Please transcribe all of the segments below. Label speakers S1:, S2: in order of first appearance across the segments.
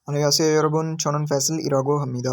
S1: Annyeonghaseyo yorobun, Chonon Faisal Irago Hamida.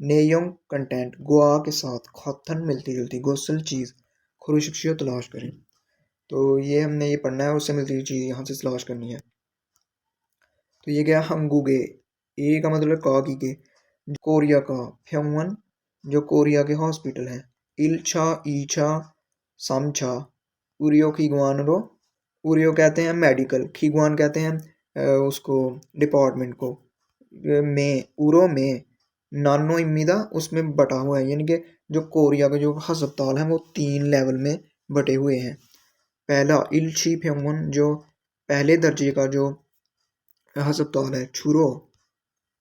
S1: नेयम content गुआ के साथ खातन मिलती जुलती गोसल चीज़ खुरुशो तलाश करें। तो ये हमने ये पढ़ना है और उससे मिलती हुई चीज़ यहाँ से तलाश करनी है। तो ये गया हंगूगे, ए का मतलब का की के, कोरिया का फ्योंगवन जो कोरिया के हॉस्पिटल हैं। इल्छा ईछा सामछा उरियो खीगवान रो, उरियो कहते हैं मेडिकल, खीगवान कहते हैं उसको डिपार्टमेंट को, में उरो में नानो इम्मीदा उसमें बटा हुआ है, यानी कि जो कोरिया के जो हस्पताल हैं वो 3 लेवल में बटे हुए हैं। पहला इल्ची फ्योंगवन जो पहले दर्जे का जो हस्पताल है, छुरो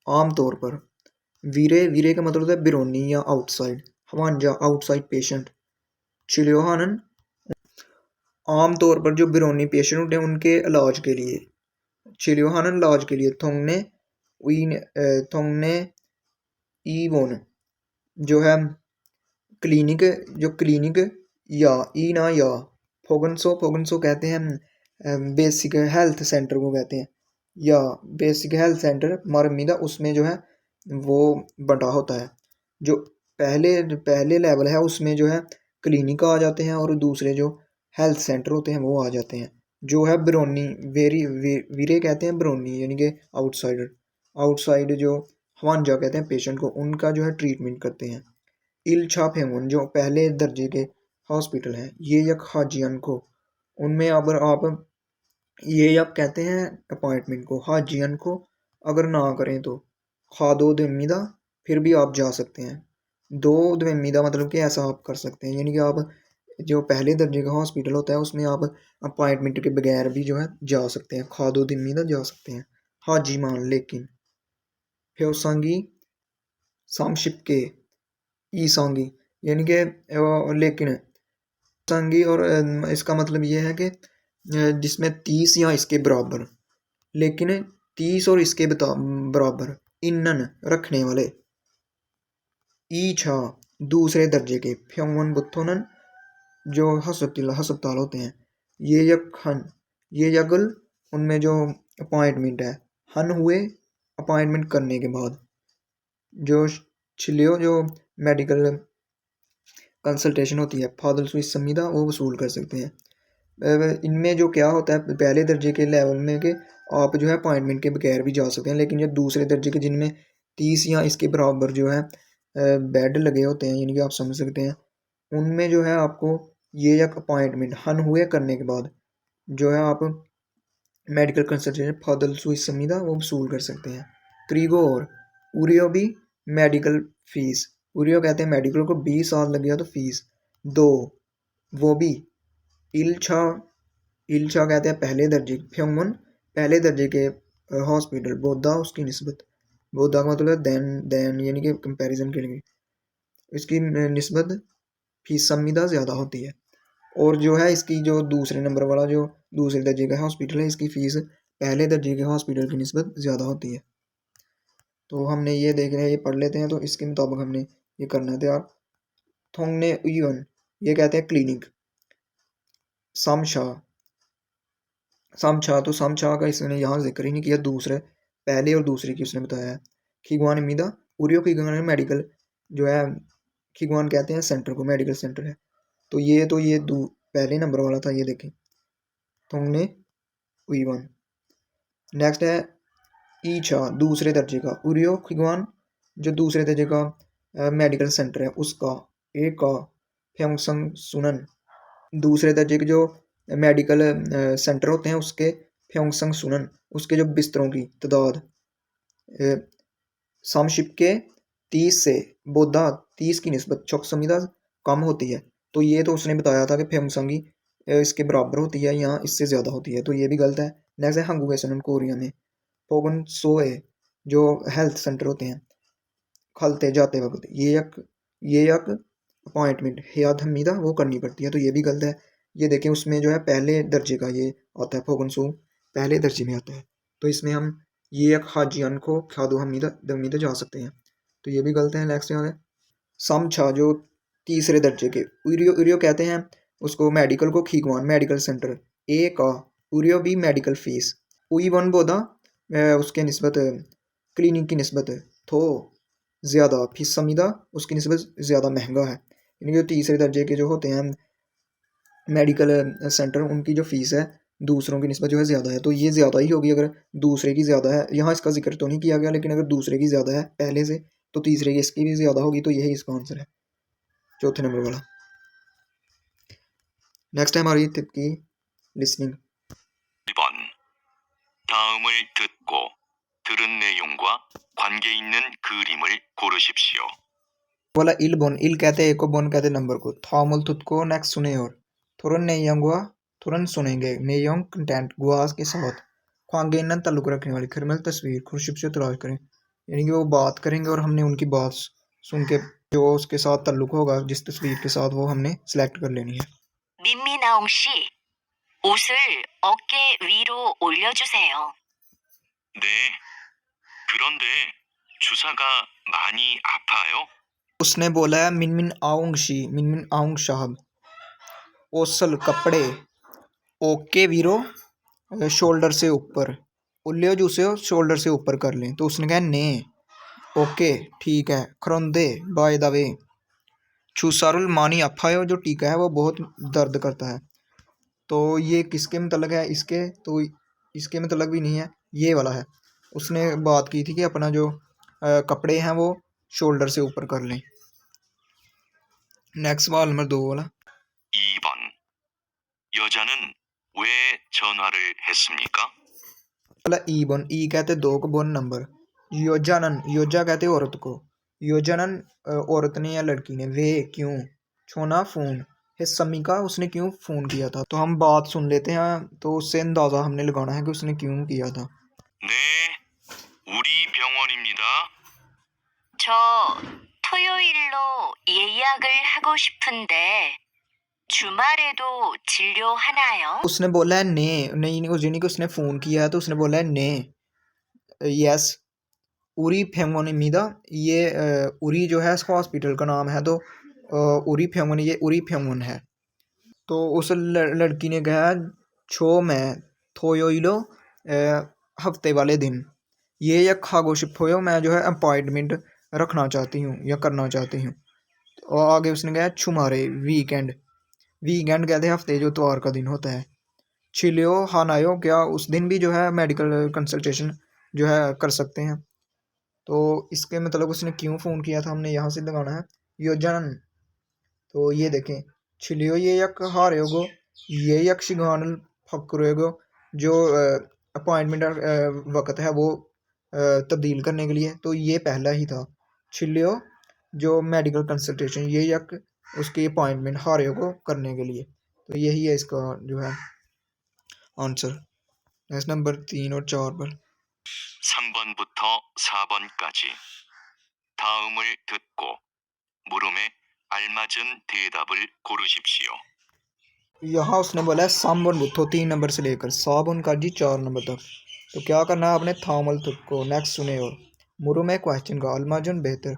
S1: आमतौर पर वीरे, वीरे का मतलब है बिरोनी या आउटसाइड, हवांजा आउटसाइड पेशेंट, चिल्योहानन आमतौर पर जो बिरोनी पेशेंट होते हैं उनके इलाज के लिए, चिल्योहानन इलाज के लिए, थोंगने ईवोन जो है क्लिनिक, जो क्लिनिक या ई ना या फोगनसो, फोगनसो कहते हैं बेसिक हेल्थ सेंटर को कहते हैं, या बेसिक हेल्थ सेंटर मरमीदा उसमें जो है वो बटा होता है। जो पहले लेवल है उसमें जो है क्लिनिक आ जाते हैं और दूसरे जो हेल्थ सेंटर होते हैं वो आ जाते हैं। जो है बिरोनी वीरे कहते हैं बिरोनी, यानी कि आउटसाइडर, आउटसाइड जो हवांजा कहते हैं पेशेंट को, उनका जो है ट्रीटमेंट करते हैं। इल्छा फेंगुन जो पहले दर्जे के हॉस्पिटल हैं, ये यक हाजियन को, उनमें अगर आप ये आप कहते हैं अपॉइंटमेंट को, हाजियन को अगर ना करें तो खादो दमीदा फिर भी आप जा सकते हैं। दो दमीदा मतलब कि ऐसा आप कर सकते हैं, यानी कि आप जो पहले दर्जे का हॉस्पिटल होता है उसमें आप अपॉइंटमेंट के बगैर भी जो है जा सकते हैं, खादो दमीदा जा सकते हैं। हाजी मान लेकिन फ्योसांगी सामशिप के ईसांगी, यानी कि लेकिन सांगी और इसका मतलब ये है कि जिसमें 30 या इसके बराबर, लेकिन 30 और इसके बराबर इनन रखने वाले, ईछा दूसरे दर्जे के, फ्योंगवन बुत्थोनन जो हस्पताल होते हैं, ये यक ये यगल उनमें जो अपॉइंटमेंट है, हन हुए अपॉइंटमेंट करने के बाद जो छिलियो जो मेडिकल कंसल्टेशन होती है फादल सुई संविदा वो वसूल कर सकते हैं। इनमें जो क्या होता है पहले दर्जे के लेवल में कि आप जो है अपॉइंटमेंट के बगैर भी जा सकते हैं, लेकिन जो दूसरे दर्जे के जिनमें 30 या इसके बराबर जो है बेड लगे होते हैं, यानी कि आप समझ सकते हैं, उनमें जो है आपको ये एक अपॉइंटमेंट हन हुए करने के बाद जो है आप मेडिकल कंसल्टेशन फादल सुई संविदा वो वसूल कर सकते हैं। क्रीगो और उरियो भी मेडिकल फीस, उरियो कहते हैं मेडिकल को 20 साल लग गया तो फीस दो, वो भी इल्छा, इल्छा कहते हैं पहले दर्जे, फ्योंगवन पहले दर्जे के हॉस्पिटल, बोधा उसकी निस्बत, बोधा का मतलब दैन यानी कि कंपैरिजन के लिए इसकी निस्बत फीस संविदा ज़्यादा होती है। और जो है इसकी जो दूसरे नंबर वाला जो दूसरे दर्जे का हॉस्पिटल है इसकी फ़ीस पहले दर्जे के हॉस्पिटल की निस्बत ज़्यादा होती है। तो हमने ये देख रहे हैं, ये पढ़ लेते हैं तो इसके मुताबिक हमने ये करना है तैयार। थोंगने उयन ये कहते हैं क्लिनिक, सामशा, सामछा तो सामछा का इसने यहाँ जिक्र ही नहीं किया, दूसरे पहले और दूसरे की उसने बताया है। खिगवान मीदा उरियो खिगवान मेडिकल जो है, खिगवान कहते हैं सेंटर को, मेडिकल सेंटर है। तो ये पहले नंबर वाला था, ये देखें थोंगने उइवन। नेक्स्ट है ईछा दूसरे दर्जे का, उरियो खिगवान जो दूसरे दर्जे का मेडिकल सेंटर है उसका, एक का फ्योंगसंग सुनन दूसरे दर्जे के जो मेडिकल सेंटर होते हैं उसके, फ्योंगसंग सुनन उसके जो बिस्तरों की तादाद सामशिप के 30 से बोधा 30 की निस्बत चौक संविदा कम होती है। तो ये तो उसने बताया था कि फ्योंगसंगी इसके बराबर होती है, यहाँ इससे ज़्यादा होती है, तो ये भी गलत है। नेक्स्ट है हंगुगे सनन कोरिया में पोगन सोए जो हेल्थ सेंटर होते हैं, खलते जाते वक्त ये एक अपॉइंटमेंट हियाद हमीदा वो करनी पड़ती है, तो ये भी गलत है। ये देखें उसमें जो है पहले दर्जे का ये आता है, फोगनसू पहले दर्जे में आता है, तो इसमें हम ये एक हाजियान को खादो हमीदा दमीदा जा सकते हैं, तो ये भी गलत है। नेक्स्ट यहाँ है समझा जो तीसरे दर्जे के, उरियो उरियो कहते हैं उसको मेडिकल को, खीगवान मेडिकल सेंटर, ए का उरियो भी मेडिकल फीस, उई वन बोधा उसके निस्बत क्लिनिक की निस्बत थो ज़्यादा फीसमीदा उसकी निस्बत ज़्यादा महंगा है, यानी कि तीसरे दर्जे के जो होते हैं मेडिकल सेंटर उनकी जो फ़ीस है दूसरों की निस्बत जो है ज़्यादा है, तो ये ज़्यादा ही होगी अगर दूसरे की ज़्यादा है। यहाँ इसका जिक्र तो नहीं किया गया, लेकिन अगर दूसरे की ज़्यादा है पहले से तो तीसरे की इसकी भी ज़्यादा होगी, तो यही इसका आंसर है चौथे नंबर वाला। नेक्स्ट है हमारी की लिसनिंग।
S2: 2번. 다음을 듣고 들은 내용과 관계 있는 그림을 고르십시오.
S1: वाला इल बोन, इल कहते हैं एक को, बोन कहते हैं नंबर को। थामुल तुत को नेक्स्ट सुने और तुरन नेयंगुआ तुरंत सुनेंगे, नेयंग कंटेंट गुआस के साथ, ख्वांगे नन ताल्लुक रखने वाली, खिरमल तस्वीर खुर्शिप से तलाश करें, यानी कि वो बात करेंगे और हमने उनकी बात सुन के जो उसके साथ ताल्लुक होगा जिस तस्वीर के साथ वो हमने सेलेक्ट कर लेनी है।
S3: 민미나옹 씨, 옷을 어깨 위로 올려주세요.
S2: 네. 그런데 주사가 많이 아파요?
S1: उसने बोला है मिनमिन आउंग शी, मिनमिन आउंग साहब, ओसल कपड़े, ओके वीरो शोल्डर से ऊपर, उल्लियो जूसे शोल्डर से ऊपर कर लें, तो उसने कहा ने, ओके ठीक है, खरोंदे बाय द वे, छुसारुल मानी अफायो जो टीका है वो बहुत दर्द करता है, तो ये किसके मतलब है इसके, तो इसके मतलब भी नहीं है, ये वाला है। उसने बात की थी कि अपना जो कपड़े हैं वो शोल्डर से ऊपर कर लें। नेक्स्ट सवाल नंबर 2 वाला।
S2: 2번. 여자는 왜 전화를 했습니까?
S1: वाला ई बोन, ई कहते 2 को, बोन नंबर, योजानन, योजा कहते औरत को, योजनन औरत ने या लड़की ने, वे क्यों, छोना फोन, हिस्समी का उसने क्यों फ़ोन किया था, तो हम बात सुन लेते हैं तो उससे अंदाज़ा हमने लगाना है कि उसने क्यों किया था।
S2: 네. 우리 병원입니다.
S3: 저 토요일로 예약을 하고 싶은데 주말에도 진료하나요?
S1: उसने बोला है ने, नहीं यानी कि उसने फ़ोन किया है तो उसने बोला है ने, यस, उरी फेमोनिमिदा, ये उरी जो है हॉस्पिटल का नाम है, तो उरी फेमोन, ये उरी फेमोन है, तो उस लड़की ने कहा छो मैं थोयोइलो हफ्ते वाले दिन, ये या खागोशिप होयो मैं जो है अपॉइंटमेंट रखना चाहती हूँ या करना चाहती हूँ, और आगे उसने कहा छुमारे वीकेंड, वीकेंड कहते हैं हफ्ते जो इतवार का दिन होता है, छिलियो हानायो क्या उस दिन भी जो है मेडिकल कंसल्टेशन जो है कर सकते हैं, तो इसके मतलब उसने क्यों फ़ोन किया था हमने यहाँ से लगाना है योजन, तो ये देखें छिलियो ये यक हारेगो, ये यक्षगान फकरेगो, जो अपॉइंटमेंट वक्त है वो तब्दील करने के लिए, तो ये पहला ही था, छिलियो जो मेडिकल कंसल्टेशन, ये यक उसकी अपॉइंटमेंट हारेगो करने के लिए, तो यही है इसका जो है आंसर। नेक्स्ट नंबर 3 और 4 पर।
S2: 3번부터 4번까지 다음을 듣고 물음에 알맞은 대답을 고르십시오.
S1: यहाँ उसने बोला है साम्बन बुथो 3 नंबर से लेकर साबुन का जी 4 नंबर तक, तो क्या करना है आपने थामल तुक को, नेक्स्ट सुने और मुरु में क्वेश्चन का अलमाजन बेहतर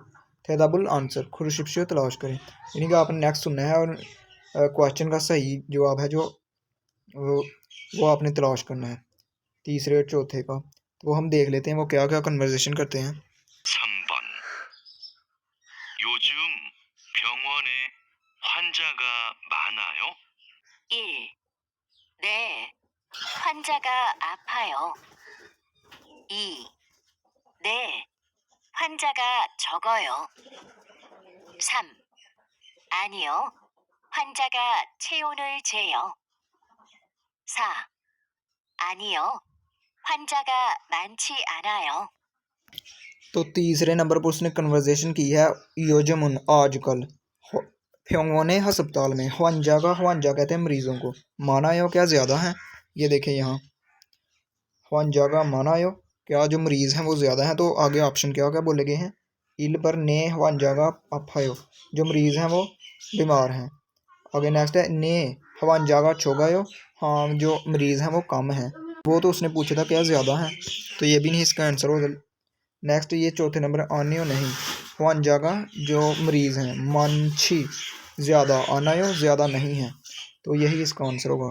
S1: थेदाबुल आंसर खुरशिप्शो तलाश करें, यानी कि आपने नेक्स्ट सुनना है और क्वेश्चन का सही जवाब है जो वो आपने तलाश करना है तीसरे और चौथे का, तो वो हम देख लेते हैं वो क्या क्या कन्वर्सेशन करते हैं।
S2: 3번. 요즘 병원에 환자가 많아요?
S3: 1. 네, 환자가 아파요. 2. 네, 환자가 적어요. 3. 아니요, 환자가 체온을 재요. 4. 아니요, 환자가 많지 않아요.
S1: तो तीसरे नंबर पर उसने कन्वर्सेशन की है योजमुन आजकल फ्योंगोने अस्पताल में, हवांजा का, हवांजा कहते हैं मरीजों को, माना यो क्या ज़्यादा है, ये देखें यहाँ हवांजा का माना यो क्या जो मरीज़ हैं वो ज़्यादा हैं, तो आगे ऑप्शन क्या क्या बोले गए हैं, इल पर ने हवांजा का अफायो जो मरीज़ हैं वो बीमार हैं, आगे नेक्स्ट है ने हवांजा का छोगायो, हाँ जो मरीज़ हैं वो कम हैं, वो तो उसने पूछा था क्या ज़्यादा हैं, तो ये भी नहीं इसका आंसर हो। नेक्स्ट ये चौथे नंबर आनियो नहीं, हवांजा का जो मरीज़ हैं, मानछी ज़्यादा, आनायो ज़्यादा नहीं है, तो यही इसका आंसर होगा।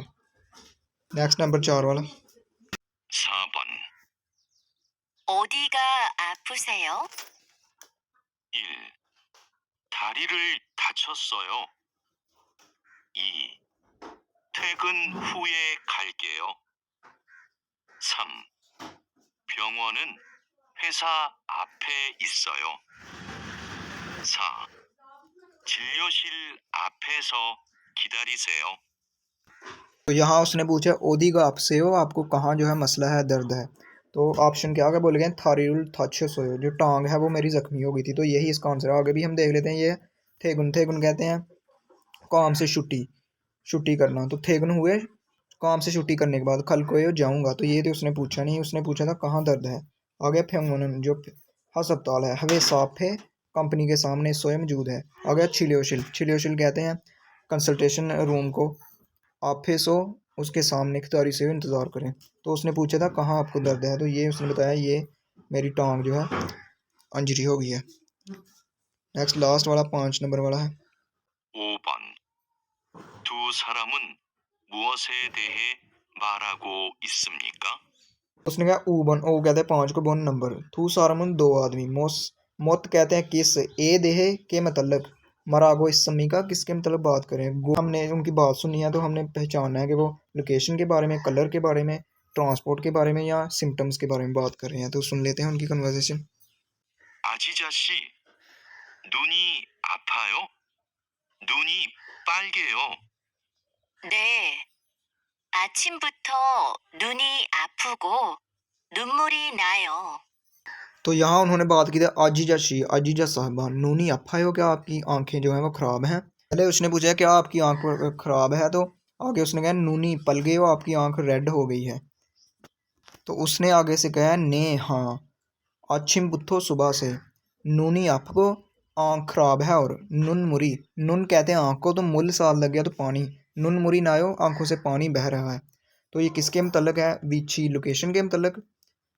S1: नेक्स्ट नंबर 4 वाला।
S2: 4번.
S3: 어디가 아프세요?
S2: 1. 다리를 다쳤어요. 2. 퇴근 후에 갈게요. 3. 병원은 회사 앞에 있어요. 4. 진료실 앞에서 기다리세요.
S1: तो यहाँ उसने पूछा ओदी का आपसे हो, आपको कहाँ जो है मसला है, दर्द है। तो ऑप्शन क्या क्या बोले गए, थारिरुल थाच्छोसोयो, जो टांग है वो मेरी जख्मी हो गई थी, तो यही इसका आंसर है। आगे भी हम देख लेते हैं। ये थेगुन, थेगुन कहते हैं काम से छुट्टी करना। तो थेगुन हुए काम से छुट्टी करने के बाद, कल को ये जाऊँगा, तो ये तो उसने पूछा नहीं, उसने पूछा था कहाँ दर्द है। आगे फ्योंगन जो अस्पताल है, हवे साफ है, कंपनी के सामने सोए मौजूद है। आगे छिलियोशिल, छिलियोशिल कहते हैं कंसल्टेशन रूम को, ऑफिस हो उसके सामने खितारी से इंतज़ार करें। तो उसने पूछा था कहाँ आपको दर्द है, तो ये उसने बताया ये मेरी टांग जो है इंजरी हो गई है। नेक्स्ट लास्ट वाला 5 नंबर वाला है।
S2: 5번. 두 사람은 무엇에 대해 말하고 있습니까?
S1: उसने कहा ऊबन, ओ कहते हैं 5 को, बोन नंबर, थू सारमुन 2 आदमी, मोत कहते हैं किस, ए देहे के मतलब, मरागो इस समी का किसके मतलब बात करें। हमने उनकी बात सुनी है तो हमने पहचाना है कि वो लोकेशन के बारे में, कलर के बारे में, ट्रांसपोर्ट के बारे में या सिम्टम्स के बारे में बात कर रहे हैं। तो सुन लेते हैं उनकी कन्वर्सेशन।
S2: 아지자 씨, 눈이 아파요? 눈이 빨개요.
S3: 네. 아침부터 눈이 아프고 눈물이 나요.
S1: तो यहाँ उन्होंने बात की थी आजीजा साहबा, नूनी अफा हो, क्या आपकी आंखें जो हैं वो ख़राब हैं। पहले उसने पूछा क्या आपकी आंख ख़राब है, तो आगे उसने कहा नूनी पल गए हो, आपकी आंख रेड हो गई है। तो उसने आगे से कहा ने हाँ, आछिम बुत्थो सुबह से, नूनी अफ को आंख ख़राब है, और नुन मुरी, नुन कहते हैं आंख को, तो मुल साल लग गया तो पानी, नुन मुरी नायो, आंखों से पानी बह रहा है। तो ये किसके मतलब है, वीची लोकेशन के मतलब,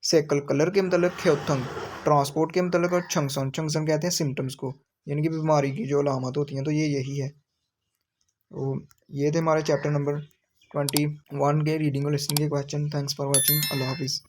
S1: सेकल कलर के मतलब, ख्योथंग ट्रांसपोर्ट के मतलब, और छंगसन, छंगसन कहते हैं सिम्टम्स को, यानी कि बीमारी की जो अलामत होती हैं। तो ये यही है। तो ये थे हमारे चैप्टर नंबर 21 के रीडिंग और लिसनिंग के क्वेश्चन। Thanks for watching. अल्लाह हाफिज़।